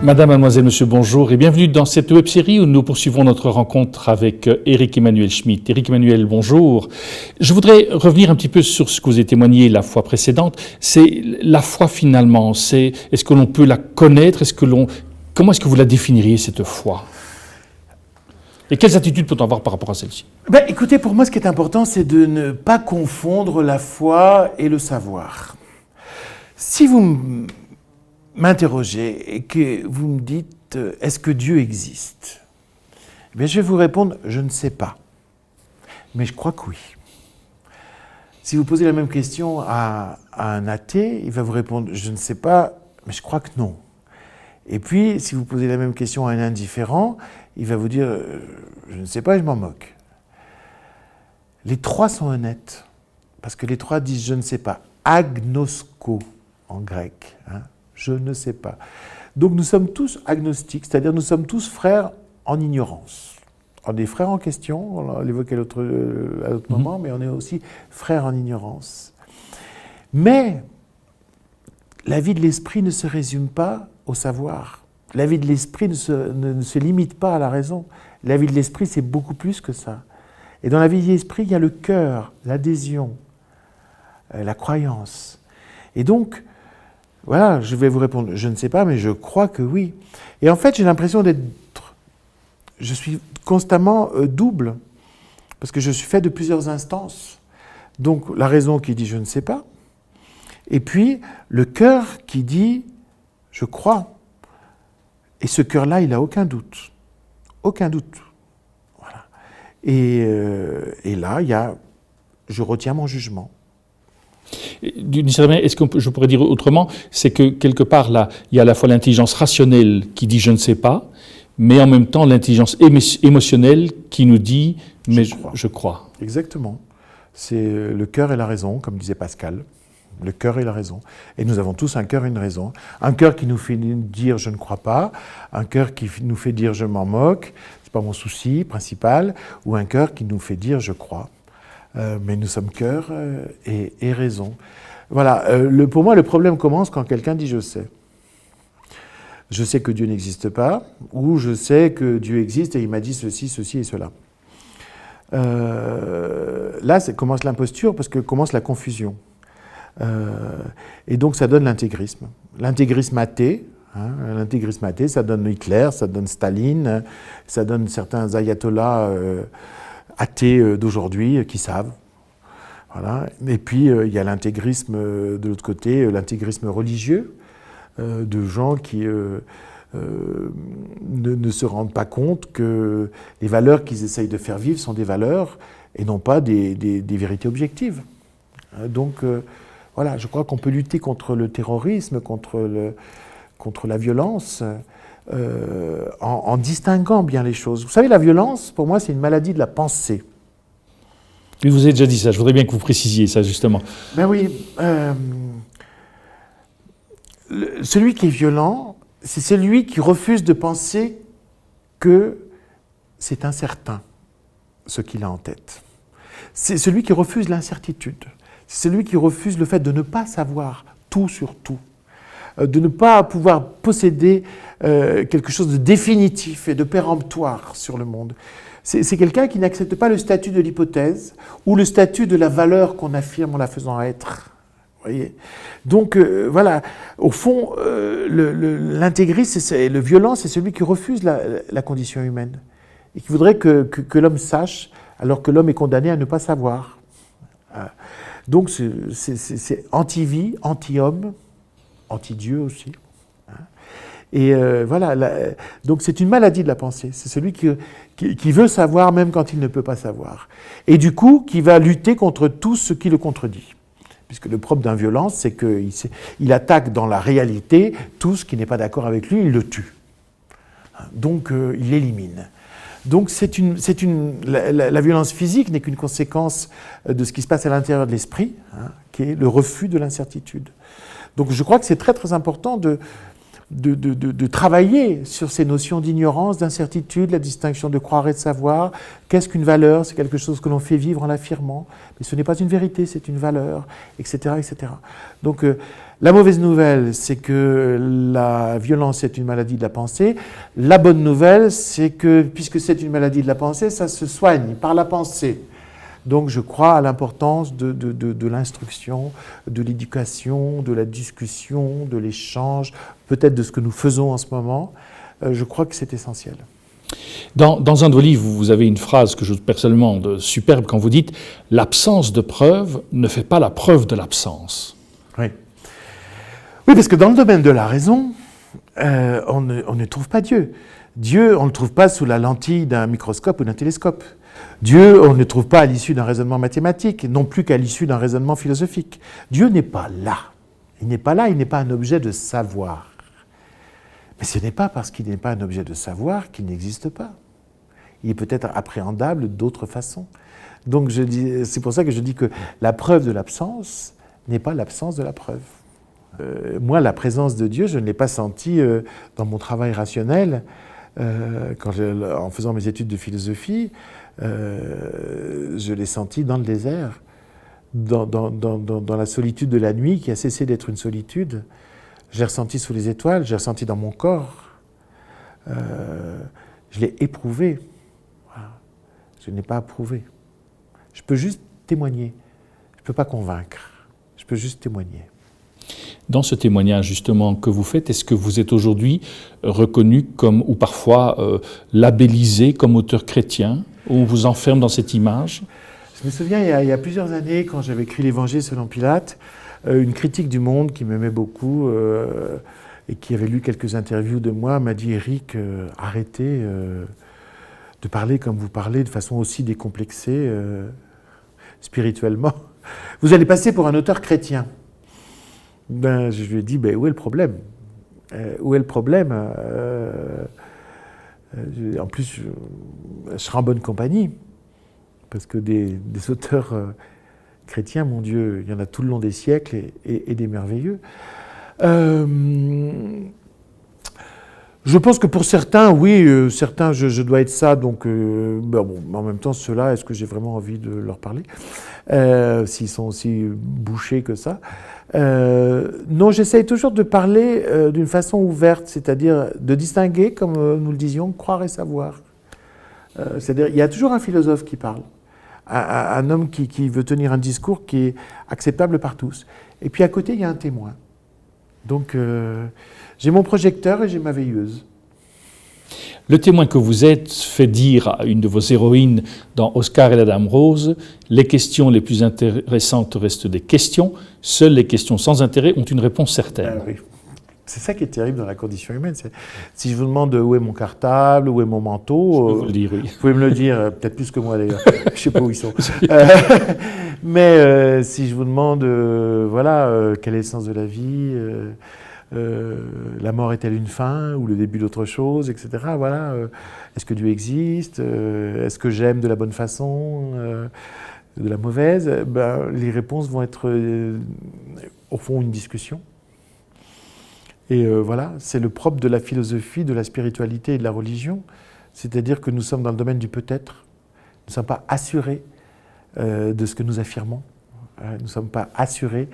Madame, mademoiselle, monsieur, bonjour et bienvenue dans cette web-série où nous poursuivons notre rencontre avec Éric Emmanuel Schmitt. Éric Emmanuel, bonjour. Je voudrais revenir un petit peu sur ce que vous avez témoigné la fois précédente. C'est la foi finalement, est-ce que l'on peut la connaître, comment est-ce que vous la définiriez cette foi? Et quelles attitudes peut-on avoir par rapport à celle-ci? Écoutez, pour moi, ce qui est important, c'est de ne pas confondre la foi et le savoir. Si vous m'interrogez et que vous me dites « est-ce que Dieu existe ?» Je vais vous répondre « je ne sais pas ». Mais je crois que oui. Si vous posez la même question à un athée, il va vous répondre « je ne sais pas, mais je crois que non ». Et puis, si vous posez la même question à un indifférent, il va vous dire « je ne sais pas, je m'en moque ». Les trois sont honnêtes, parce que les trois disent « je ne sais pas ». Agnosko en grec, hein, je ne sais pas. Donc nous sommes tous agnostiques, c'est-à-dire nous sommes tous frères en ignorance. On est frères en question, on l'évoquait à l'autre moment, mais on est aussi frères en ignorance. Mais la vie de l'esprit ne se résume pas au savoir. La vie de l'esprit ne se limite pas à la raison. La vie de l'esprit, c'est beaucoup plus que ça. Et dans la vie de l'esprit, il y a le cœur, l'adhésion, la croyance. Et donc, voilà, je vais vous répondre, je ne sais pas, mais je crois que oui. Et en fait, j'ai l'impression je suis constamment double, parce que je suis fait de plusieurs instances. Donc, la raison qui dit je ne sais pas, et puis le cœur qui dit je crois. Et ce cœur-là, il n'a aucun doute. Aucun doute. Voilà. Et là, je retiens mon jugement. D'une certaine manière, est-ce que je pourrais dire autrement, c'est que quelque part là, il y a à la fois l'intelligence rationnelle qui dit je ne sais pas, mais en même temps l'intelligence émotionnelle qui nous dit mais je crois. Exactement. C'est le cœur et la raison, comme disait Pascal. Le cœur et la raison. Et nous avons tous un cœur et une raison. Un cœur qui nous fait dire je ne crois pas, un cœur qui nous fait dire je m'en moque, c'est pas mon souci principal, ou un cœur qui nous fait dire je crois. Mais nous sommes cœur et raison. Voilà, pour moi, le problème commence quand quelqu'un dit « je sais ». Je sais que Dieu n'existe pas, ou je sais que Dieu existe et il m'a dit ceci, ceci et cela. Là, commence l'imposture parce que commence la confusion. Et donc, ça donne l'intégrisme. L'intégrisme athée, l'intégrisme athée, ça donne Hitler, ça donne Staline, ça donne certains ayatollahs athées d'aujourd'hui qui savent. Voilà. Et puis il y a l'intégrisme de l'autre côté, l'intégrisme religieux, de gens qui ne se rendent pas compte que les valeurs qu'ils essayent de faire vivre sont des valeurs et non pas des vérités objectives. Donc voilà, je crois qu'on peut lutter contre le terrorisme, contre la violence, en distinguant bien les choses. Vous savez, la violence, pour moi, c'est une maladie de la pensée. Oui, vous avez déjà dit ça, je voudrais bien que vous précisiez ça, justement. Ben oui, celui qui est violent, c'est celui qui refuse de penser que c'est incertain, ce qu'il a en tête. C'est celui qui refuse l'incertitude. C'est celui qui refuse le fait de ne pas savoir tout sur tout, de ne pas pouvoir posséder quelque chose de définitif et de péremptoire sur le monde. C'est quelqu'un qui n'accepte pas le statut de l'hypothèse ou le statut de la valeur qu'on affirme en la faisant être. Voyez. Donc voilà, au fond, l'intégrisme et le violent, c'est celui qui refuse la condition humaine et qui voudrait que l'homme sache alors que l'homme est condamné à ne pas savoir. Donc c'est anti-vie, anti-homme, anti-Dieu aussi. Et voilà, donc c'est une maladie de la pensée. C'est celui qui veut savoir même quand il ne peut pas savoir. Et du coup, qui va lutter contre tout ce qui le contredit. Puisque le propre d'un violent, c'est qu'il attaque dans la réalité tout ce qui n'est pas d'accord avec lui, il le tue. Donc il l'élimine. Donc la violence physique n'est qu'une conséquence de ce qui se passe à l'intérieur de l'esprit, qui est le refus de l'incertitude. Donc je crois que c'est très très important de travailler sur ces notions d'ignorance, d'incertitude, la distinction de croire et de savoir. Qu'est-ce qu'une valeur? C'est quelque chose que l'on fait vivre en l'affirmant, mais ce n'est pas une vérité, c'est une valeur, etc. etc. Donc la mauvaise nouvelle, c'est que la violence est une maladie de la pensée. La bonne nouvelle, c'est que puisque c'est une maladie de la pensée, ça se soigne par la pensée. Donc je crois à l'importance de l'instruction, de l'éducation, de la discussion, de l'échange, peut-être de ce que nous faisons en ce moment. Je crois que c'est essentiel. Dans un de vos livres, vous avez une phrase que je trouve personnellement superbe quand vous dites « L'absence de preuve ne fait pas la preuve de l'absence ». Oui. Oui, parce que dans le domaine de la raison, on ne trouve pas Dieu. Dieu, on ne le trouve pas sous la lentille d'un microscope ou d'un télescope. Dieu, on ne le trouve pas à l'issue d'un raisonnement mathématique, non plus qu'à l'issue d'un raisonnement philosophique. Dieu n'est pas là. Il n'est pas là, il n'est pas un objet de savoir. Mais ce n'est pas parce qu'il n'est pas un objet de savoir qu'il n'existe pas. Il est peut-être appréhendable d'autres façons. Donc c'est pour ça que je dis que la preuve de l'absence n'est pas l'absence de la preuve. Moi, la présence de Dieu, je ne l'ai pas sentie dans mon travail rationnel, en faisant mes études de philosophie. Je l'ai senti dans le désert, dans la solitude de la nuit qui a cessé d'être une solitude. Je l'ai ressenti sous les étoiles, je l'ai ressenti dans mon corps. Je l'ai éprouvé. Voilà. Je ne l'ai pas approuvé. Je peux juste témoigner. Je ne peux pas convaincre. Je peux juste témoigner. Dans ce témoignage justement que vous faites, est-ce que vous êtes aujourd'hui reconnu comme, ou parfois labellisé comme auteur chrétien, ou on vous enferme dans cette image? Je me souviens, il y a plusieurs années, quand j'avais écrit l'Évangile selon Pilate, une critique du Monde qui m'aimait beaucoup et qui avait lu quelques interviews de moi m'a dit « Éric, arrêtez de parler comme vous parlez, de façon aussi décomplexée spirituellement. Vous allez passer pour un auteur chrétien. » Ben, je lui ai dit, où est le problème? Où est le problème? En plus, je serai en bonne compagnie, parce que des auteurs chrétiens, mon Dieu, il y en a tout le long des siècles et des merveilleux. Je pense que pour certains, oui, certains, je dois être ça, donc en même temps, ceux-là, est-ce que j'ai vraiment envie de leur parler s'ils sont aussi bouchés que ça? Non, j'essaye toujours de parler d'une façon ouverte, c'est-à-dire de distinguer, comme nous le disions, croire et savoir. C'est-à-dire, il y a toujours un philosophe qui parle, un homme qui veut tenir un discours qui est acceptable par tous. Et puis à côté, il y a un témoin. Donc, j'ai mon projecteur et j'ai ma veilleuse. Le témoin que vous êtes fait dire à une de vos héroïnes dans Oscar et la Dame Rose « Les questions les plus intéressantes restent des questions, seules les questions sans intérêt ont une réponse certaine. » Oui. C'est ça qui est terrible dans la condition humaine. Si je vous demande où est mon cartable, où est mon manteau, je peux vous le dire, oui. Vous pouvez me le dire, peut-être plus que moi d'ailleurs, je ne sais pas où ils sont. Mais si je vous demande, quel est le sens de la vie, la mort est-elle une fin ou le début d'autre chose, etc. Voilà. Est-ce que Dieu existe? Est-ce que j'aime de la bonne façon, de la mauvaise? Les réponses vont être, au fond, une discussion. Et voilà, c'est le propre de la philosophie, de la spiritualité et de la religion. C'est-à-dire que nous sommes dans le domaine du peut-être. Nous ne sommes pas assurés de ce que nous affirmons. Nous ne sommes pas assurés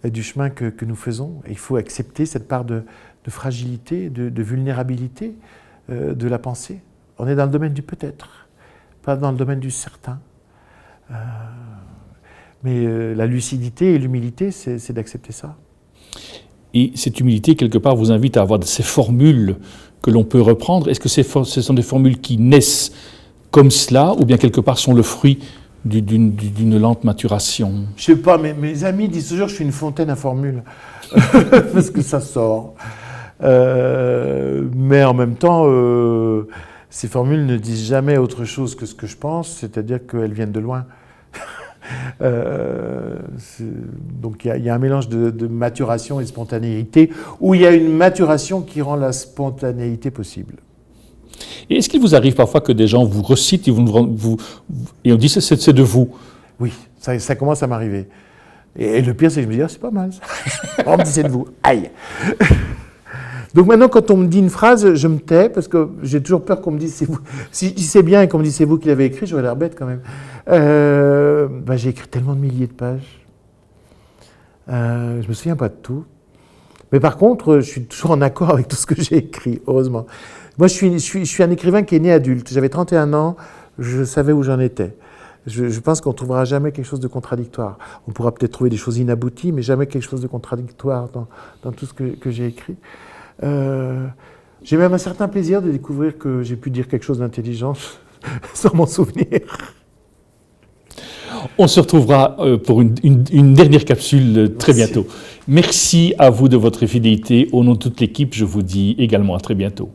du chemin que nous faisons. Et il faut accepter cette part de fragilité, de vulnérabilité de la pensée. On est dans le domaine du peut-être, pas dans le domaine du certain. Mais la lucidité et l'humilité, c'est d'accepter ça. Et cette humilité, quelque part, vous invite à avoir ces formules que l'on peut reprendre. Est-ce que ce sont des formules qui naissent comme cela, ou bien quelque part sont le fruit d'une lente maturation? Je sais pas, mes amis disent toujours que je suis une fontaine à formules, parce que ça sort. Mais en même temps, ces formules ne disent jamais autre chose que ce que je pense, c'est-à-dire qu'elles viennent de loin. Donc il y a un mélange de maturation et de spontanéité, où il y a une maturation qui rend la spontanéité possible. Et est-ce qu'il vous arrive parfois que des gens vous recitent et et on dit c'est de vous? Oui, ça commence à m'arriver. Et le pire, c'est que je me dis, c'est pas mal ça. On me dit c'est de vous. Aïe. Donc maintenant, quand on me dit une phrase, je me tais, parce que j'ai toujours peur qu'on me dise c'est vous. Si c'est bien et qu'on me dise c'est vous qui l'avez écrit, j'aurais l'air bête quand même. J'ai écrit tellement de milliers de pages. Je me souviens pas de tout. Mais par contre, je suis toujours en accord avec tout ce que j'ai écrit, heureusement. Moi, je suis un écrivain qui est né adulte. J'avais 31 ans, je savais où j'en étais. Je pense qu'on ne trouvera jamais quelque chose de contradictoire. On pourra peut-être trouver des choses inabouties, mais jamais quelque chose de contradictoire dans tout ce que j'ai écrit. J'ai même un certain plaisir de découvrir que j'ai pu dire quelque chose d'intelligent sans m'en souvenir. On se retrouvera pour une dernière capsule très bientôt. Merci à vous de votre fidélité. Au nom de toute l'équipe, je vous dis également à très bientôt.